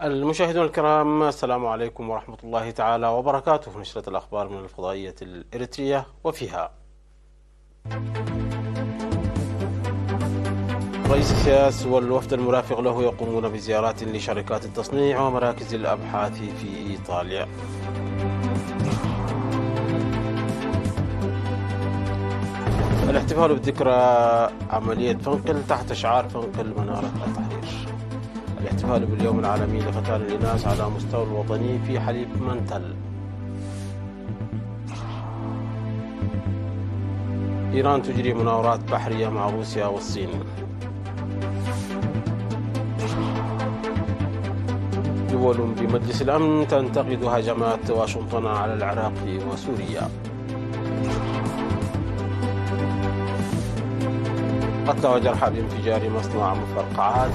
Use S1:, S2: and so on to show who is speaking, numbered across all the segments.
S1: المشاهدون الكرام، السلام عليكم ورحمة الله تعالى وبركاته. في نشرة الأخبار من الفضائية الإريترية، وفيها: رئيس السياس والوفد المرافق له يقومون بزيارات لشركات التصنيع ومراكز الأبحاث في إيطاليا. الاحتفال بذكرى عملية فنقل تحت شعار فنقل منارة التحرير. الاحتفال باليوم العالمي لختان الإناث على مستوى الوطني في حليب منتل. إيران تجري مناورات بحرية مع روسيا والصين. دول بمجلس الأمن تنتقد هجمات واشنطن على العراق وسوريا. قتلى وجرحى بانفجار مصنع مفرقعات.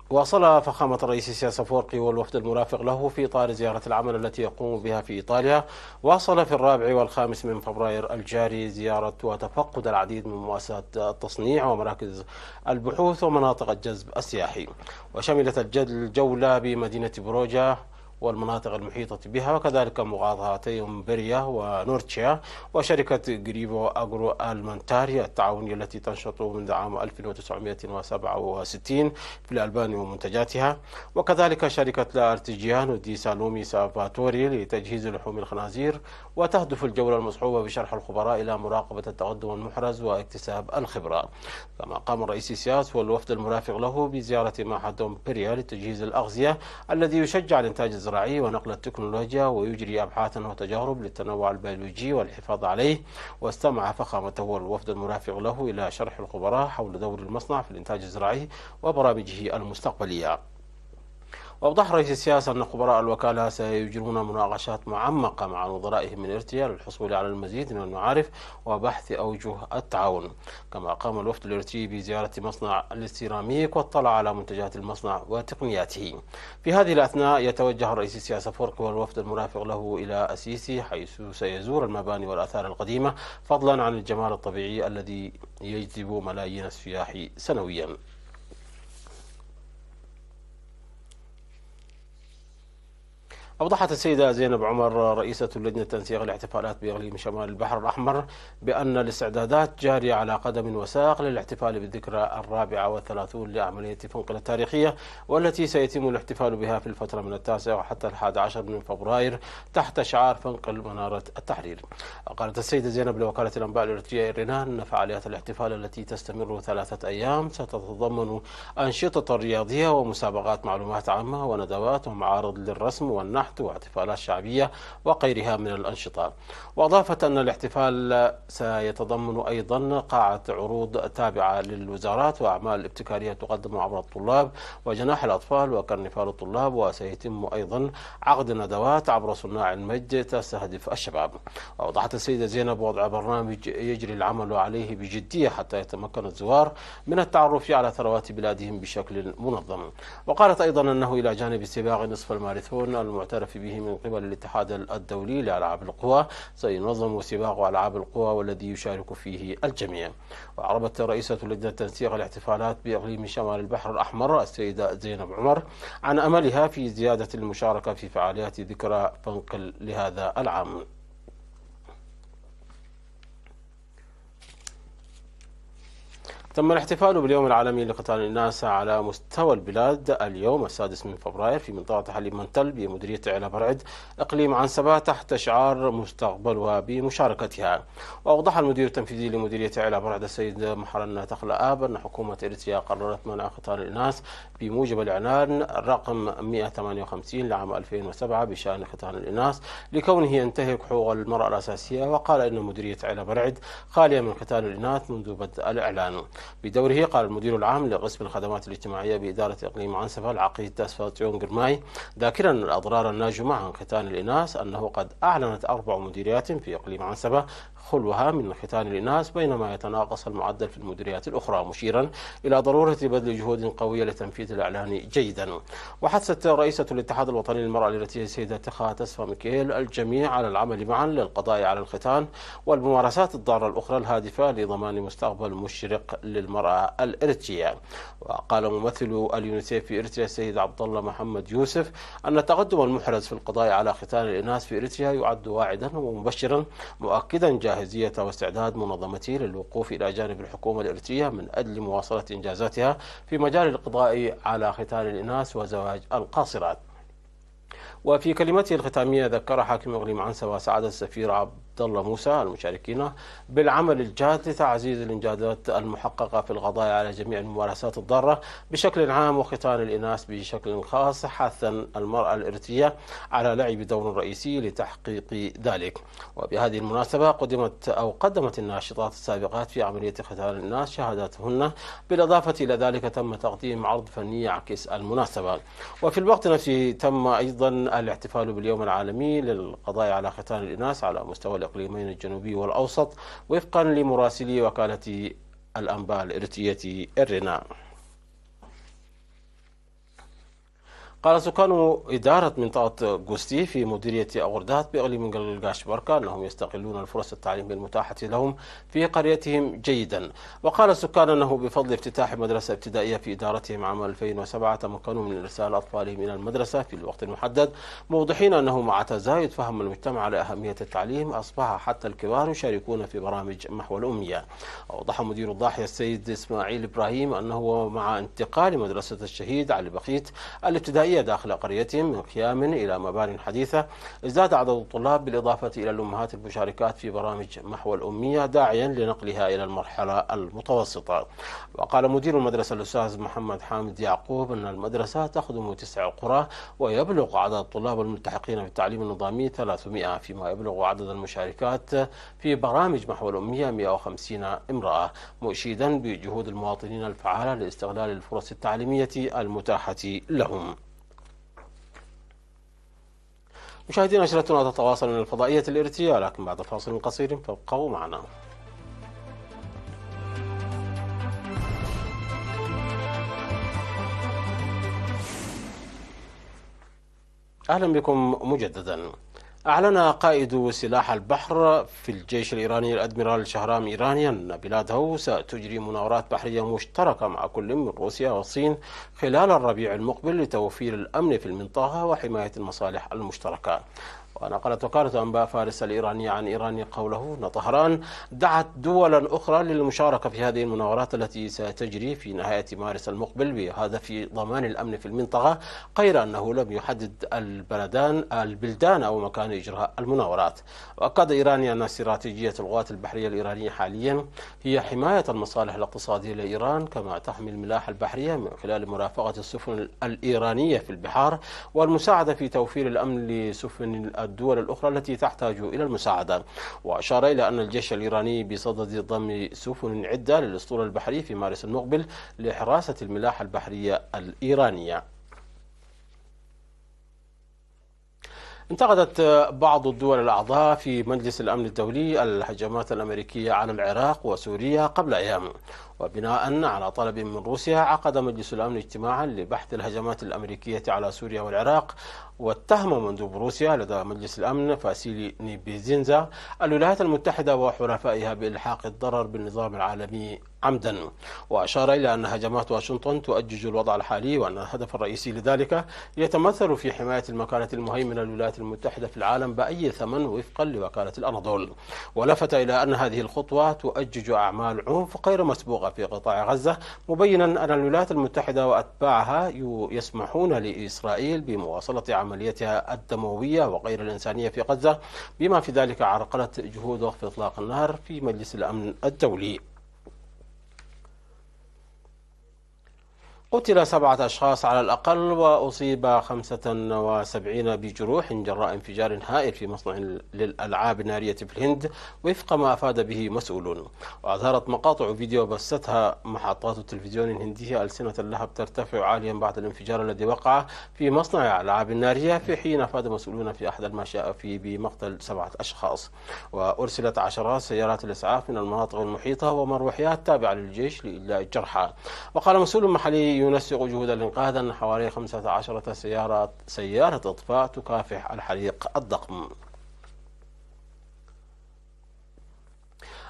S1: واصل فخامة الرئيس السياس أفورقي والوفد المرافق له في إطار زيارة العمل التي يقوم بها في إيطاليا. واصل في 4 و5 من فبراير الجاري زيارة وتفقد العديد من مؤسسات التصنيع ومراكز البحوث ومناطق الجذب السياحي، وشملت الجولة بمدينة بروجا والمناطق المحيطة بها، وكذلك مغادرتي أمبريا ونورتشيا وشركة جريفو أجرو المنتاريا التعاونية التي تنشط منذ عام 1967 في الألبان ومنتجاتها، وكذلك شركة لارتيجيانو دي سالومي سافاتوري لتجهيز لحوم الخنازير. وتهدف الجولة المصحوبة بشرح الخبراء إلى مراقبة التقدم المحرز واكتساب الخبرة. كما قام الرئيس السياس والوفد المرافق له بزيارة معهد أمبريا لتجهيز الأغذية الذي يشجع الإنتاج الزراعي ونقل التكنولوجيا ويجري أبحاثا وتجارب للتنوع البيولوجي والحفاظ عليه. واستمع فخامته والوفد المرافق له إلى شرح الخبراء حول دور المصنع في الإنتاج الزراعي وبرامجه المستقبلية. وأوضح رئيس السياسة أن خبراء الوكالة سيجرون مناقشات معمقة مع نظرائهم من إريتريا للحصول على المزيد من المعارف وبحث أوجه التعاون. كما قام الوفد الإريتري بزيارة مصنع السيراميك واطلع على منتجات المصنع وتقنياته. في هذه الأثناء يتوجه الرئيس السياسة أفورقي والوفد المرافق له إلى أسيسي، حيث سيزور المباني والآثار القديمة، فضلا عن الجمال الطبيعي الذي يجذب ملايين السياح سنويا. أوضحت السيدة زينب عمر رئيسة لجنة تنسيق الاحتفالات بإقليم شمال البحر الأحمر بأن الاستعدادات جارية على قدم وساق للاحتفال بالذكرى 34 لعملية فنقل التاريخية، والتي سيتم الاحتفال بها في الفترة من 9 حتى 11 من فبراير تحت شعار فنقل منارة التحرير. قالت السيدة زينب لوكالة الأنباء الإريترية إيرنا أن فعاليات الاحتفال التي تستمر 3 أيام ستتضمن أنشطة رياضية ومسابقات معلومات عامة وندوات ومعارض للرسم والنحت واحتفالات شعبية وغيرها من الأنشطة. وأضافت أن الاحتفال سيتضمن أيضا قاعة عروض تابعة للوزارات وأعمال ابتكارية تقدم عبر الطلاب وجناح الأطفال وكرنفال الطلاب، وسيتم أيضا عقد ندوات عبر صناع المجد تستهدف الشباب. وأوضحت السيدة زينب وضع برنامج يجري العمل عليه بجدية حتى يتمكن الزوار من التعرف على ثروات بلادهم بشكل منظم. وقالت أيضا أنه إلى جانب سباق نصف الماراثون المعترف به من قبل الاتحاد الدولي لألعاب القوى، سينظم سباق ألعاب القوى والذي يشارك فيه الجميع. وأعربت رئيسة لجنة تنسيق الاحتفالات بإقليم شمال البحر الأحمر السيدة زينب عمر عن أملها في زيادة المشاركة في فعاليات ذكرى فنقل لهذا العام. تم الاحتفال باليوم العالمي لقتال الإناث على مستوى البلاد اليوم 6 من فبراير في منطقة حليب منتل بمديرية علا برعد إقليم عنسبة تحت شعار مستقبلها بمشاركتها. وأوضح المدير التنفيذي لمديرية علا برعد السيد محرن تخلآب أن حكومة إريتريا قررت منع قتال الإناث بموجب الإعلان رقم 158 لعام 2007 بشأن قتال الإناث لكونه ينتهك حقوق المرأة الأساسية. وقال إن مديرية علا برعد خالية من قتال الإناث منذ بدء الإعلان. بدوره قال المدير العام لقسم الخدمات الاجتماعية بإدارة إقليم عنسبة العقيد داسفاتيون جرماي ذاكرا الأضرار الناجمة عن ختان الإناث أنه قد أعلنت 4 مديريات في إقليم عنسبة خلوها من ختان الإناث بينما يتناقص المعدل في المديريات الأخرى، مشيرا إلى ضرورة بذل جهود قوية لتنفيذ الإعلان جيدا. وحثت رئيسة الاتحاد الوطني للمرأة التي السيدة تخا تسفا ميكيل الجميع على العمل معا للقضاء على الختان والممارسات الضارة الأخرى الهادفة لضمان مستقبل مشرق للمرأة الإريترية. وقال ممثل اليونيسيف في إريتريا السيد عبد الله محمد يوسف أن التقدم المحرز في القضاء على ختان الإناث في إريتريا يعد واعدا ومبشرا، مؤكدا جاهزية واستعداد منظمته للوقوف إلى جانب الحكومة الإريترية من أجل مواصلة إنجازاتها في مجال القضاء على ختان الإناث وزواج القاصرات. وفي كلمته الختامية ذكر حاكم إقليم عنسة وسعادة السفير عبد الله موسى المشاركين بالعمل الجاد لتعزيز الإنجازات المحققة في القضاء على جميع الممارسات الضارة بشكل عام وختان الإناث بشكل خاص، حثا المرأة الإريترية على لعب دور رئيسي لتحقيق ذلك. وبهذه المناسبة قدمت الناشطات السابقات في عملية ختان الإناث شهاداتهن، بالإضافة إلى ذلك تم تقديم عرض فني يعكس المناسبة. وفي الوقت نفسه تم أيضا الاحتفال باليوم العالمي للقضاء على ختان الإناث على مستوى الإقليمين الجنوبي والأوسط، وفقا لمراسلي وكالة الأنباء الإريترية إرنا. قال سكان إدارة منطقة غوستي في مديرية أغردات بإقليم قلقاش بركة أنهم يستغلون الفرص التعليمية المتاحة لهم في قريتهم جيدا. وقال السكان أنه بفضل افتتاح مدرسة ابتدائية في إدارتهم عام 2007 تمكنوا من إرسال أطفالهم إلى المدرسة في الوقت المحدد، موضحين أنه مع تزايد فهم المجتمع لأهمية التعليم أصبح حتى الكبار يشاركون في برامج محو الأمية. أوضح مدير الضاحية السيد إسماعيل إبراهيم أنه مع انتقال مدرسة الشهيد علي بخيت الابتدائية داخل قريتهم من خيام إلى مبان حديثة ازداد عدد الطلاب، بالإضافة إلى الأمهات المشاركات في برامج محو الأمية، داعيا لنقلها إلى المرحلة المتوسطة. وقال مدير المدرسة الأستاذ محمد حامد يعقوب أن المدرسة تخدم 9 قرى، ويبلغ عدد الطلاب الملتحقين بالتعليم النظامي 300، فيما يبلغ عدد المشاركات في برامج محو الأمية 150 امرأة، مؤشدا بجهود المواطنين الفعالة لاستغلال الفرص التعليمية المتاحة لهم. مشاهدينا، نشرتنا تتواصل من الفضائية الإريترية، لكن بعد فاصل قصير فابقوا معنا. أهلا بكم مجددا. أعلن قائد سلاح البحر في الجيش الإيراني الأدميرال شهرام إيراني أن بلاده ستجري مناورات بحرية مشتركة مع كل من روسيا والصين خلال الربيع المقبل لتوفير الأمن في المنطقة وحماية المصالح المشتركة. ونقلت وكالة أنباء فارس الإيرانية عن إيران قوله أن طهران دعت دولا أخرى للمشاركة في هذه المناورات التي ستجري في نهاية مارس المقبل بهدف ضمان الأمن في المنطقة، غير أنه لم يحدد البلدان أو مكان إجراء المناورات. وأكد إيراني أن استراتيجية القوات البحرية الإيرانية حاليا هي حماية المصالح الاقتصادية لإيران، كما تحمي الملاحة البحرية من خلال مرافقة السفن الإيرانية في البحار والمساعدة في توفير الأمن لسفن الدول الأخرى التي تحتاج إلى المساعدة. وأشار إلى أن الجيش الإيراني بصدد ضم سفن عدة للأسطول البحري في مارس المقبل لحراسة الملاحة البحرية الإيرانية. انتقدت بعض الدول الأعضاء في مجلس الأمن الدولي الهجمات الأمريكية على العراق وسوريا قبل أيام، وبناء على طلب من روسيا عقد مجلس الأمن اجتماعا لبحث الهجمات الأمريكية على سوريا والعراق. واتهم مندوب روسيا لدى مجلس الأمن فاسيلي نيبيزينزا الولايات المتحدة وحلفائها بإلحاق الضرر بالنظام العالمي عمدا، وأشار إلى أن هجمات واشنطن تؤجج الوضع الحالي، وأن الهدف الرئيسي لذلك يتمثل في حماية المكانة المهيمنة للولايات المتحدة في العالم بأي ثمن، وفقا لوكالة الأناضول. ولفت إلى أن هذه الخطوة تؤجج أعمال عنف غير مسبوقة في قطاع غزة، مبينا أن الولايات المتحدة وأتباعها يسمحون لإسرائيل بمواصلة عمليتها الدموية وغير الإنسانية في غزة، بما في ذلك عرقلة جهود وقف إطلاق النار في مجلس الأمن الدولي. قتل 7 أشخاص على الأقل وأصيب 75 بجروح جراء انفجار هائل في مصنع للألعاب النارية في الهند، وفق ما أفاد به مسؤولون. وأظهرت مقاطع فيديو بثتها محطات التلفزيون الهندية ألسنة اللهب ترتفع عاليا بعد الانفجار الذي وقع في مصنع الألعاب النارية، في حين أفاد مسؤولون في أحد المشاء فيه بمقتل 7 أشخاص. وأرسلت عشرات سيارات الإسعاف من المناطق المحيطة ومروحيات تابعة للجيش لإجلاء الجرحى. وقال مسؤول محلي ينسق جهود الإنقاذ أن حوالي 15 سيارة إطفاء تكافح الحريق الضخم.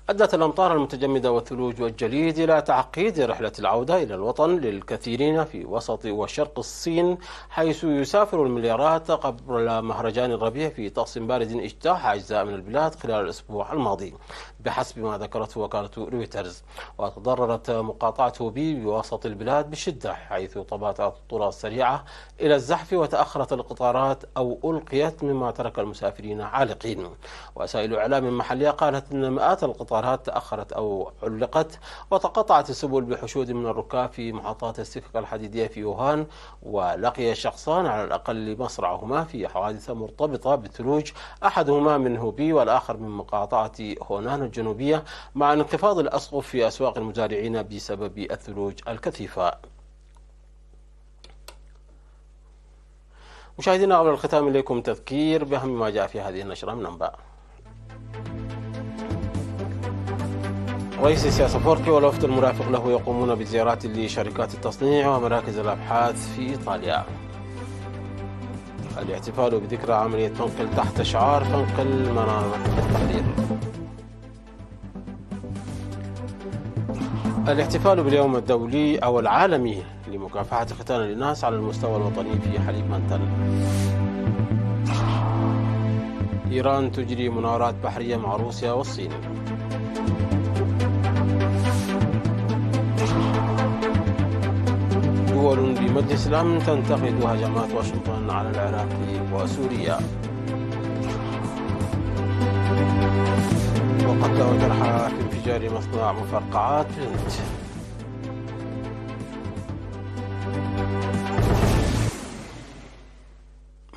S1: أدت الأمطار المتجمدة والثلوج والجليد إلى تعقيد رحلة العودة إلى الوطن للكثيرين في وسط وشرق الصين، حيث يسافر المليارات قبل مهرجان الربيع في طقس بارد اجتاح أجزاء من البلاد خلال الأسبوع الماضي بحسب ما ذكرته وكالة رويترز. وتضررت مقاطعة هوبي بوسط البلاد بشدة، حيث طبات الطرق السريعة إلى الزحف وتأخرت القطارات أو ألقيت، مما ترك المسافرين عالقين. وسائل إعلام محلية قالت أن مئات القطارات تأخرت أو علقت، وتقطعت السبل بحشود من الركاب في محطات السكك الحديدية في يوهان. ولقي شخصان على الأقل مصرعهما في حوادث مرتبطة بالثلوج، أحدهما من هوبي والآخر من مقاطعة هونان الجنوبية، مع انخفاض الأسقف في أسواق المزارعين بسبب الثلوج الكثيفة. مشاهدينا، قبل الختام إليكم تذكير بأهم ما جاء في هذه النشرة من أنباء. رئيس السياسفوركي والوفد المرافق له يقومون بزيارات لشركات التصنيع ومراكز الأبحاث في إيطاليا. الاحتفال بذكرى عملية فنقل تحت شعار فنقل منارة التحرير. الاحتفال باليوم الدولي أو العالمي لمكافحة ختان الإناث على المستوى الوطني في حليب منتل. إيران تجري مناورات بحرية مع روسيا والصين. دول بمجلس الأمن تنتقد هجمات واشنطن على العراق وسوريا. وقتلى وجرحى في انفجار مصنع مفرقعات بنت.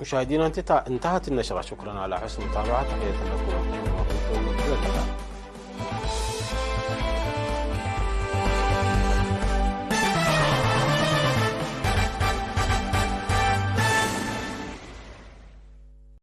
S1: مشاهدينا، انتهت النشرة. شكرا على حسن المتابعة. تحية لكم.